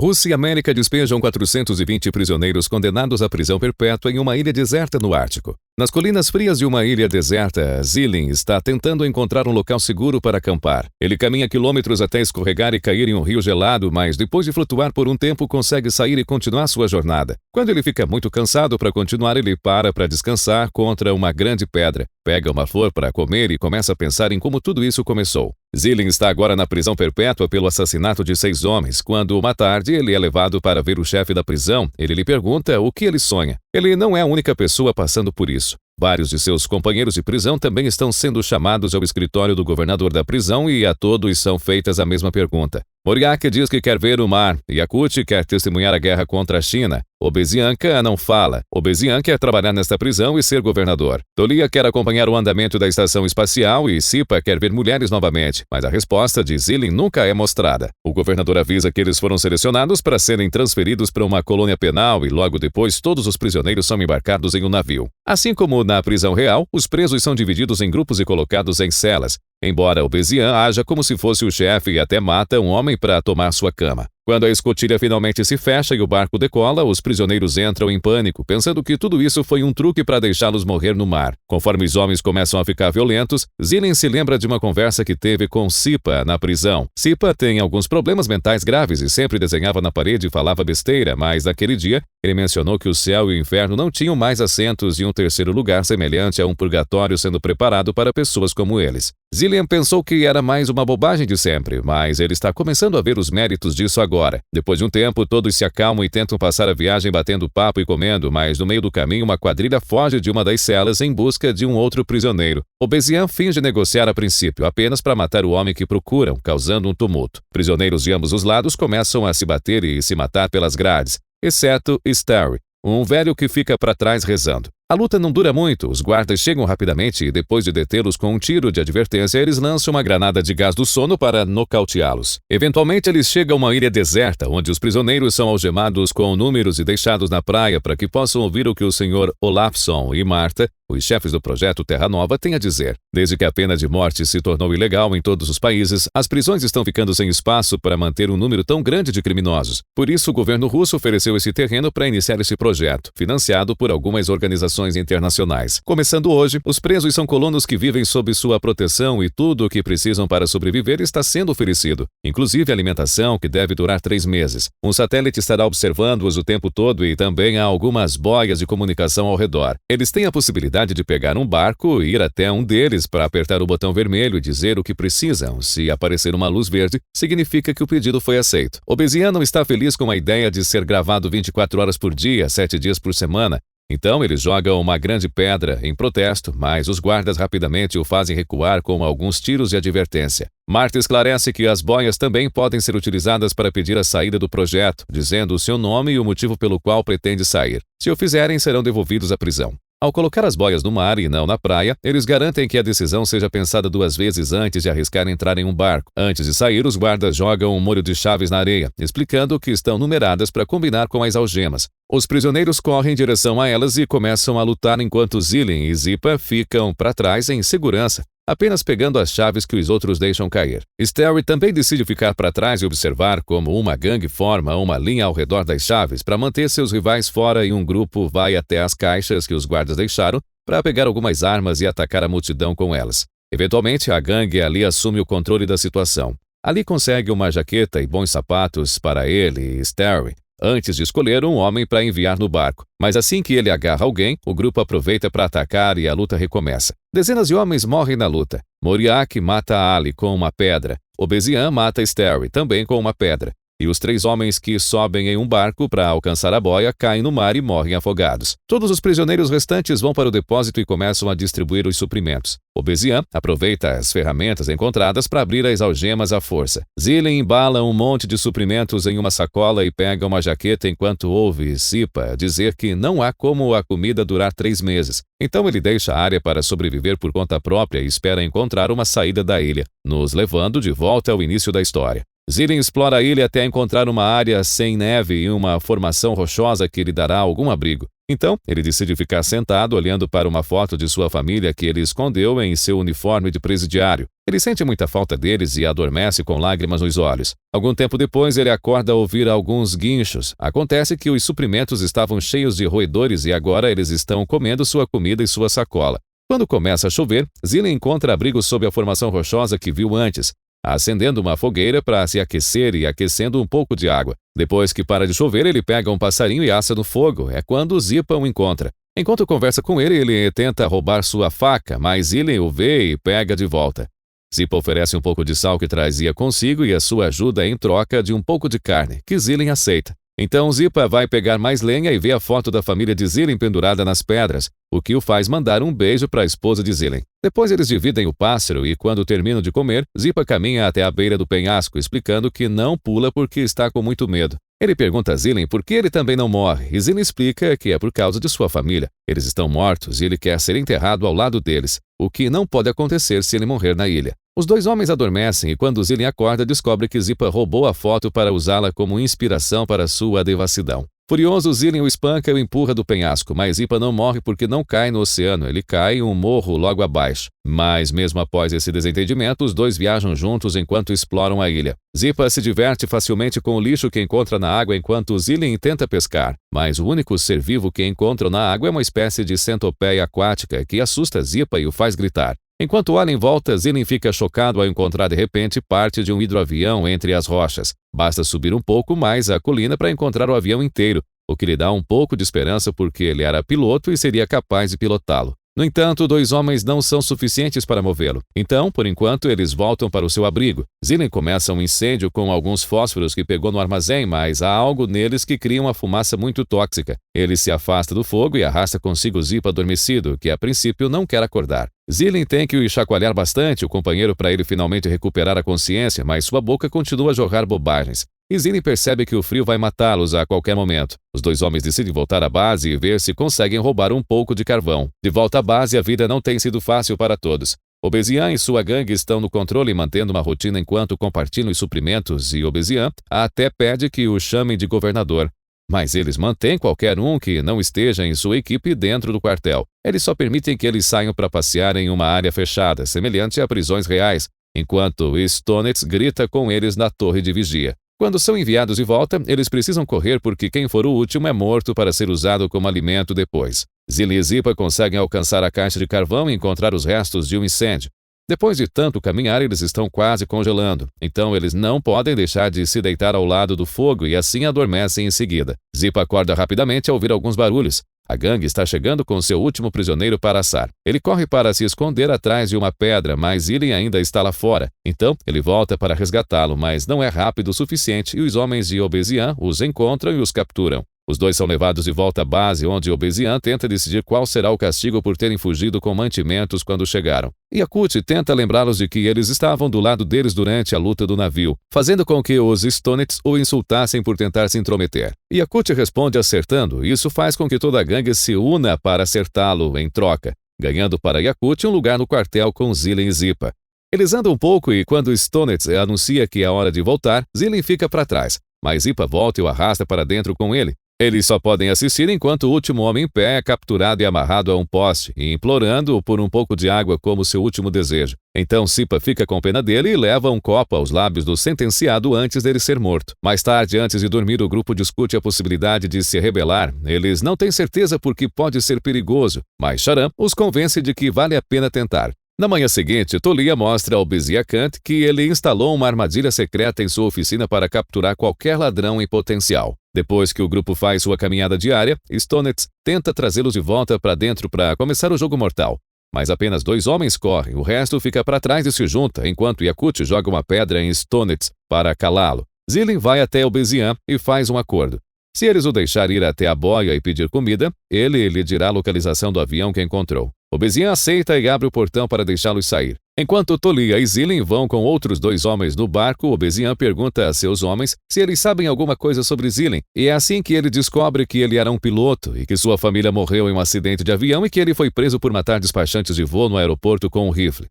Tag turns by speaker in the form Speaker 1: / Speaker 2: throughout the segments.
Speaker 1: Rússia e América despejam 420 prisioneiros condenados à prisão perpétua em uma ilha deserta no Ártico. Nas colinas frias de uma ilha deserta, Zilin está tentando encontrar um local seguro para acampar. Ele caminha quilômetros até escorregar e cair em um rio gelado, mas depois de flutuar por um tempo consegue sair e continuar sua jornada. Quando ele fica muito cansado para continuar, ele para descansar contra uma grande pedra. Pega uma flor para comer e começa a pensar em como tudo isso começou. Zilin está agora na prisão perpétua pelo assassinato de 6 homens. Quando, uma tarde, ele é levado para ver o chefe da prisão, ele lhe pergunta o que ele sonha. Ele não é a única pessoa passando por isso. Vários de seus companheiros de prisão também estão sendo chamados ao escritório do governador da prisão e a todos são feitas a mesma pergunta. Moriak diz que quer ver o mar. Yakut quer testemunhar a guerra contra a China. Obezianka não fala. Obezian quer trabalhar nesta prisão e ser governador. Tolia quer acompanhar o andamento da estação espacial e Sipa quer ver mulheres novamente, mas a resposta de Zilin nunca é mostrada. O governador avisa que eles foram selecionados para serem transferidos para uma colônia penal e logo depois todos os prisioneiros são embarcados em um navio. Assim como na prisão real, os presos são divididos em grupos e colocados em celas. Embora Obezian haja como se fosse o chefe e até mata um homem para tomar sua cama. Quando a escotilha finalmente se fecha e o barco decola, os prisioneiros entram em pânico, pensando que tudo isso foi um truque para deixá-los morrer no mar. Conforme os homens começam a ficar violentos, Zilin se lembra de uma conversa que teve com Sipa na prisão. Sipa tem alguns problemas mentais graves e sempre desenhava na parede e falava besteira, mas naquele dia ele mencionou que o céu e o inferno não tinham mais assentos e um terceiro lugar semelhante a um purgatório sendo preparado para pessoas como eles. Zilin pensou que era mais uma bobagem de sempre, mas ele está começando a ver os méritos disso agora. Depois de um tempo, todos se acalmam e tentam passar a viagem batendo papo e comendo, mas no meio do caminho uma quadrilha foge de uma das celas em busca de um outro prisioneiro. Obezian finge negociar a princípio, apenas para matar o homem que procuram, causando um tumulto. Prisioneiros de ambos os lados começam a se bater e se matar pelas grades, exceto Starry, um velho que fica para trás rezando. A luta não dura muito, os guardas chegam rapidamente e depois de detê-los com um tiro de advertência, eles lançam uma granada de gás do sono para nocauteá-los. Eventualmente, eles chegam a uma ilha deserta, onde os prisioneiros são algemados com números e deixados na praia para que possam ouvir o que o Sr. Olafsson e Marta, os chefes do projeto Terra Nova, têm a dizer. Desde que a pena de morte se tornou ilegal em todos os países, as prisões estão ficando sem espaço para manter um número tão grande de criminosos. Por isso, o governo russo ofereceu esse terreno para iniciar esse projeto, financiado por algumas organizações internacionais. Começando hoje, os presos são colonos que vivem sob sua proteção e tudo o que precisam para sobreviver está sendo oferecido, inclusive alimentação que deve durar 3 meses. Um satélite estará observando-os o tempo todo e também há algumas boias de comunicação ao redor. Eles têm a possibilidade de pegar um barco e ir até um deles para apertar o botão vermelho e dizer o que precisam. Se aparecer uma luz verde, significa que o pedido foi aceito. Obezian não está feliz com a ideia de ser gravado 24 horas por dia, 7 dias por semana. Então eles jogam uma grande pedra em protesto, mas os guardas rapidamente o fazem recuar com alguns tiros de advertência. Marta esclarece que as boias também podem ser utilizadas para pedir a saída do projeto, dizendo o seu nome e o motivo pelo qual pretende sair. Se o fizerem, serão devolvidos à prisão. Ao colocar as boias no mar e não na praia, eles garantem que a decisão seja pensada 2 vezes antes de arriscar entrar em um barco. Antes de sair, os guardas jogam um molho de chaves na areia, explicando que estão numeradas para combinar com as algemas. Os prisioneiros correm em direção a elas e começam a lutar enquanto Zilin e Zipa ficam para trás em segurança, apenas pegando as chaves que os outros deixam cair. Starry também decide ficar para trás e observar como uma gangue forma uma linha ao redor das chaves para manter seus rivais fora e um grupo vai até as caixas que os guardas deixaram para pegar algumas armas e atacar a multidão com elas. Eventualmente, a gangue ali assume o controle da situação. Ali consegue uma jaqueta e bons sapatos para ele e Starry, antes de escolher um homem para enviar no barco. Mas assim que ele agarra alguém, o grupo aproveita para atacar e a luta recomeça. Dezenas de homens morrem na luta. Moriak mata Ali com uma pedra. Obezian mata Starry, também com uma pedra. E os 3 homens que sobem em um barco para alcançar a boia caem no mar e morrem afogados. Todos os prisioneiros restantes vão para o depósito e começam a distribuir os suprimentos. Obezian aproveita as ferramentas encontradas para abrir as algemas à força. Zilin embala um monte de suprimentos em uma sacola e pega uma jaqueta enquanto ouve Sipa dizer que não há como a comida durar 3 meses. Então ele deixa a área para sobreviver por conta própria e espera encontrar uma saída da ilha, nos levando de volta ao início da história. Zilin explora a ilha até encontrar uma área sem neve e uma formação rochosa que lhe dará algum abrigo. Então, ele decide ficar sentado olhando para uma foto de sua família que ele escondeu em seu uniforme de presidiário. Ele sente muita falta deles e adormece com lágrimas nos olhos. Algum tempo depois, ele acorda ao ouvir alguns guinchos. Acontece que os suprimentos estavam cheios de roedores e agora eles estão comendo sua comida e sua sacola. Quando começa a chover, Zillian encontra abrigo sob a formação rochosa que viu antes, acendendo uma fogueira para se aquecer e aquecendo um pouco de água. Depois que para de chover, ele pega um passarinho e assa no fogo. É quando Zipa o encontra. Enquanto conversa com ele, ele tenta roubar sua faca, mas Zillian o vê e pega de volta. Zipa oferece um pouco de sal que trazia consigo e a sua ajuda em troca de um pouco de carne, que Zillian aceita. Então Zipa vai pegar mais lenha e vê a foto da família de Zillian pendurada nas pedras, o que o faz mandar um beijo para a esposa de Zillian. Depois eles dividem o pássaro e, quando terminam de comer, Zipa caminha até a beira do penhasco, explicando que não pula porque está com muito medo. Ele pergunta a Zillian por que ele também não morre, e Zillian explica que é por causa de sua família. Eles estão mortos e ele quer ser enterrado ao lado deles, o que não pode acontecer se ele morrer na ilha. Os dois homens adormecem e quando Zillian acorda, descobre que Zipa roubou a foto para usá-la como inspiração para sua devassidão. Furioso, Zillian o espanca e o empurra do penhasco, mas Zipa não morre porque não cai no oceano, ele cai em um morro logo abaixo. Mas mesmo após esse desentendimento, os dois viajam juntos enquanto exploram a ilha. Zipa se diverte facilmente com o lixo que encontra na água enquanto Zillian tenta pescar, mas o único ser vivo que encontram na água é uma espécie de centopeia aquática que assusta Zipa e o faz gritar. Enquanto olha em volta, Zillian fica chocado ao encontrar de repente parte de um hidroavião entre as rochas. Basta subir um pouco mais a colina para encontrar o avião inteiro, o que lhe dá um pouco de esperança porque ele era piloto e seria capaz de pilotá-lo. No entanto, dois homens não são suficientes para movê-lo. Então, por enquanto, eles voltam para o seu abrigo. Zillian começa um incêndio com alguns fósforos que pegou no armazém, mas há algo neles que cria uma fumaça muito tóxica. Ele se afasta do fogo e arrasta consigo Zipa adormecido, que a princípio não quer acordar. Zillian tem que o chacoalhar bastante o companheiro para ele finalmente recuperar a consciência, mas sua boca continua a jorrar bobagens. E Zillian percebe que o frio vai matá-los a qualquer momento. Os dois homens decidem voltar à base e ver se conseguem roubar um pouco de carvão. De volta à base, a vida não tem sido fácil para todos. Obesian e sua gangue estão no controle mantendo uma rotina enquanto compartilham os suprimentos e Obesian até pede que o chamem de governador. Mas eles mantêm qualquer um que não esteja em sua equipe dentro do quartel. Eles só permitem que eles saiam para passear em uma área fechada, semelhante a prisões reais, enquanto Stonets grita com eles na torre de vigia. Quando são enviados de volta, eles precisam correr porque quem for o último é morto para ser usado como alimento depois. Zillian e Zipa conseguem alcançar a caixa de carvão e encontrar os restos de um incêndio. Depois de tanto caminhar, eles estão quase congelando, então eles não podem deixar de se deitar ao lado do fogo e assim adormecem em seguida. Zipa acorda rapidamente ao ouvir alguns barulhos. A gangue está chegando com seu último prisioneiro para assar. Ele corre para se esconder atrás de uma pedra, mas Zillian ainda está lá fora. Então, ele volta para resgatá-lo, mas não é rápido o suficiente e os homens de Obesian os encontram e os capturam. Os dois são levados de volta à base, onde Obesian tenta decidir qual será o castigo por terem fugido com mantimentos quando chegaram. Yakut tenta lembrá-los de que eles estavam do lado deles durante a luta do navio, fazendo com que os Stonets o insultassem por tentar se intrometer. Yakut responde acertando, e isso faz com que toda a gangue se una para acertá-lo em troca, ganhando para Yakut um lugar no quartel com Zillian e Zipa. Eles andam um pouco e quando Stonets anuncia que é hora de voltar, Zillian fica para trás, mas Zipa volta e o arrasta para dentro com ele. Eles só podem assistir enquanto o último homem em pé é capturado e amarrado a um poste, e implorando por um pouco de água como seu último desejo. Então Zipa fica com pena dele e leva um copo aos lábios do sentenciado antes dele ser morto. Mais tarde, antes de dormir, o grupo discute a possibilidade de se rebelar. Eles não têm certeza porque pode ser perigoso, mas Sharam os convence de que vale a pena tentar. Na manhã seguinte, Tolia mostra ao Bezia Kant que ele instalou uma armadilha secreta em sua oficina para capturar qualquer ladrão em potencial. Depois que o grupo faz sua caminhada diária, Stonets tenta trazê-los de volta para dentro para começar o jogo mortal. Mas apenas 2 homens correm, o resto fica para trás e se junta, enquanto Yakut joga uma pedra em Stonets para calá-lo. Zillian vai até Obesian e faz um acordo. Se eles o deixar ir até a boia e pedir comida, ele lhe dirá a localização do avião que encontrou. Obesian aceita e abre o portão para deixá-los sair. Enquanto Tolia e Zillian vão com outros 2 homens no barco, Obesian pergunta a seus homens se eles sabem alguma coisa sobre Zillian, e é assim que ele descobre que ele era um piloto e que sua família morreu em um acidente de avião e que ele foi preso por matar despachantes de voo no aeroporto com um rifle.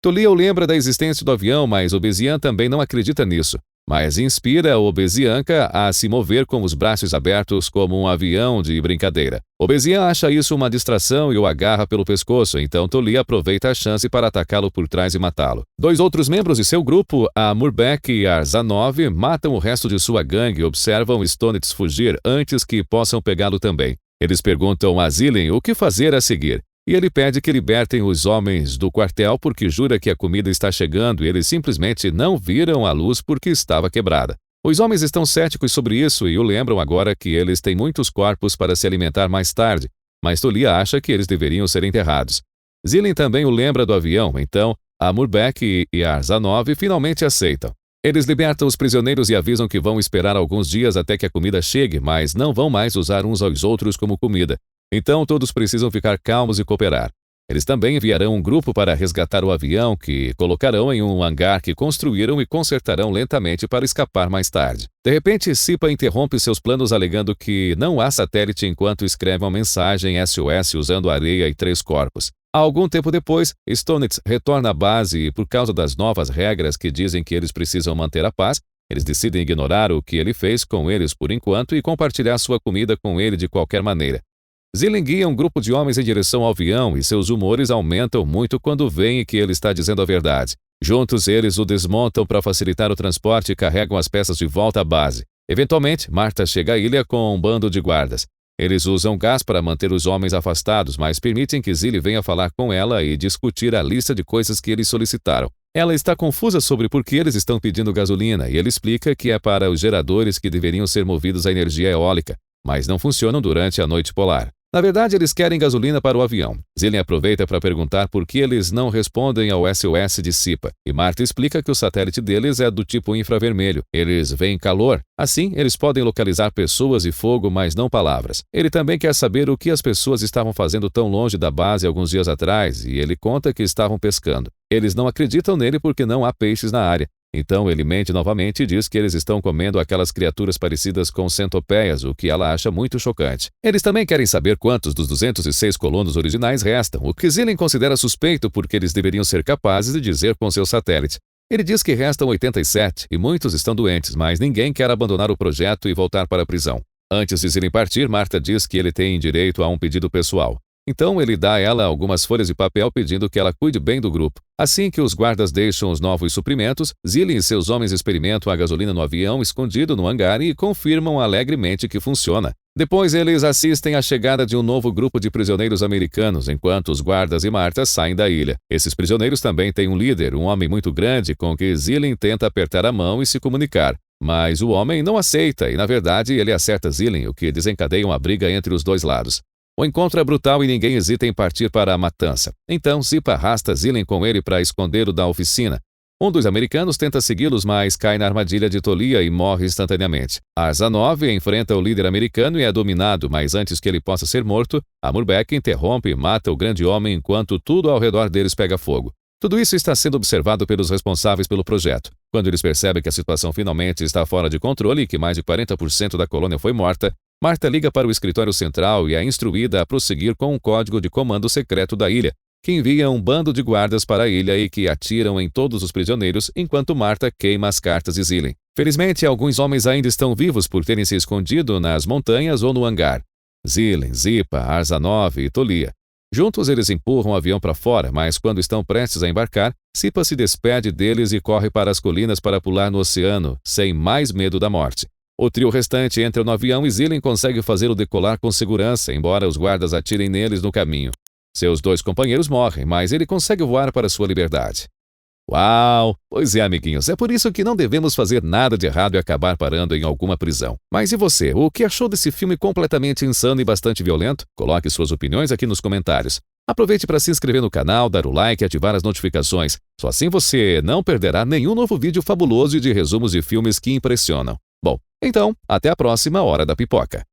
Speaker 1: Tolia o lembra da existência do avião, mas Obesian também não acredita nisso. mas inspira o Obesianka a se mover com os braços abertos como um avião de brincadeira. Obesian acha isso uma distração e o agarra pelo pescoço, então Tolia aproveita a chance para atacá-lo por trás e matá-lo. Dois outros membros de seu grupo, a Murbeck e Arzanov, matam o resto de sua gangue e observam Stonitz fugir antes que possam pegá-lo também. Eles perguntam a Zilin o que fazer a seguir, e ele pede que libertem os homens do quartel porque jura que a comida está chegando e eles simplesmente não viram a luz porque estava quebrada. Os homens estão céticos sobre isso e o lembram agora que eles têm muitos corpos para se alimentar mais tarde, mas Tolia acha que eles deveriam ser enterrados. Zilin também o lembra do avião, então a Murbeck e Arzanov finalmente aceitam. Eles libertam os prisioneiros e avisam que vão esperar alguns dias até que a comida chegue, mas não vão mais usar uns aos outros como comida. Então todos precisam ficar calmos e cooperar. Eles também enviarão um grupo para resgatar o avião, que colocarão em um hangar que construíram e consertarão lentamente para escapar mais tarde. De repente, Sipa interrompe seus planos alegando que não há satélite enquanto escreve uma mensagem SOS usando areia e 3 corpos. Algum tempo depois, Stonitz retorna à base e, por causa das novas regras que dizem que eles precisam manter a paz, eles decidem ignorar o que ele fez com eles por enquanto e compartilhar sua comida com ele de qualquer maneira. Zilin guia um grupo de homens em direção ao avião e seus humores aumentam muito quando veem que ele está dizendo a verdade. Juntos, eles o desmontam para facilitar o transporte e carregam as peças de volta à base. Eventualmente, Marta chega à ilha com um bando de guardas. Eles usam gás para manter os homens afastados, mas permitem que Zilin venha falar com ela e discutir a lista de coisas que eles solicitaram. Ela está confusa sobre por que eles estão pedindo gasolina e ele explica que é para os geradores que deveriam ser movidos à energia eólica, mas não funcionam durante a noite polar. Na verdade, eles querem gasolina para o avião. Zilin aproveita para perguntar por que eles não respondem ao SOS de Sipa, e Marta explica que o satélite deles é do tipo infravermelho. Eles veem calor. Assim, eles podem localizar pessoas e fogo, mas não palavras. Ele também quer saber o que as pessoas estavam fazendo tão longe da base alguns dias atrás, e ele conta que estavam pescando. Eles não acreditam nele porque não há peixes na área. Então ele mente novamente e diz que eles estão comendo aquelas criaturas parecidas com centopeias, o que ela acha muito chocante. Eles também querem saber quantos dos 206 colonos originais restam, o que Zilin considera suspeito porque eles deveriam ser capazes de dizer com seu satélite. Ele diz que restam 87 e muitos estão doentes, mas ninguém quer abandonar o projeto e voltar para a prisão. Antes de Zilin partir, Marta diz que ele tem direito a um pedido pessoal. Então ele dá a ela algumas folhas de papel pedindo que ela cuide bem do grupo. Assim que os guardas deixam os novos suprimentos, Zilin e seus homens experimentam a gasolina no avião escondido no hangar e confirmam alegremente que funciona. Depois eles assistem à chegada de um novo grupo de prisioneiros americanos, enquanto os guardas e Marta saem da ilha. Esses prisioneiros também têm um líder, um homem muito grande com que Zilin tenta apertar a mão e se comunicar. Mas o homem não aceita e, na verdade, ele acerta Zilin, o que desencadeia uma briga entre os dois lados. O encontro é brutal e ninguém hesita em partir para a matança. Então, Sipa arrasta Zilin com ele para escondê-lo da oficina. Um dos americanos tenta segui-los, mas cai na armadilha de Tolia e morre instantaneamente. Arzanov enfrenta o líder americano e é dominado, mas antes que ele possa ser morto, a Murbeck interrompe e mata o grande homem enquanto tudo ao redor deles pega fogo. Tudo isso está sendo observado pelos responsáveis pelo projeto. Quando eles percebem que a situação finalmente está fora de controle e que mais de 40% da colônia foi morta, Marta liga para o escritório central e é instruída a prosseguir com um código de comando secreto da ilha, que envia um bando de guardas para a ilha e que atiram em todos os prisioneiros enquanto Marta queima as cartas de Zilin. Felizmente, alguns homens ainda estão vivos por terem se escondido nas montanhas ou no hangar. Zilin, Sipa, Arzanov e Tolia. Juntos eles empurram o avião para fora, mas quando estão prestes a embarcar, Sipa se despede deles e corre para as colinas para pular no oceano, sem mais medo da morte. O trio restante entra no avião e Zilin consegue fazê-lo decolar com segurança, embora os guardas atirem neles no caminho. Seus 2 companheiros morrem, mas ele consegue voar para sua liberdade. Uau! Pois é, amiguinhos, é por isso que não devemos fazer nada de errado e acabar parando em alguma prisão. Mas e você? O que achou desse filme completamente insano e bastante violento? Coloque suas opiniões aqui nos comentários. Aproveite para se inscrever no canal, dar o like e ativar as notificações. Só assim você não perderá nenhum novo vídeo fabuloso e de resumos de filmes que impressionam. Bom, então, até a próxima Hora da Pipoca.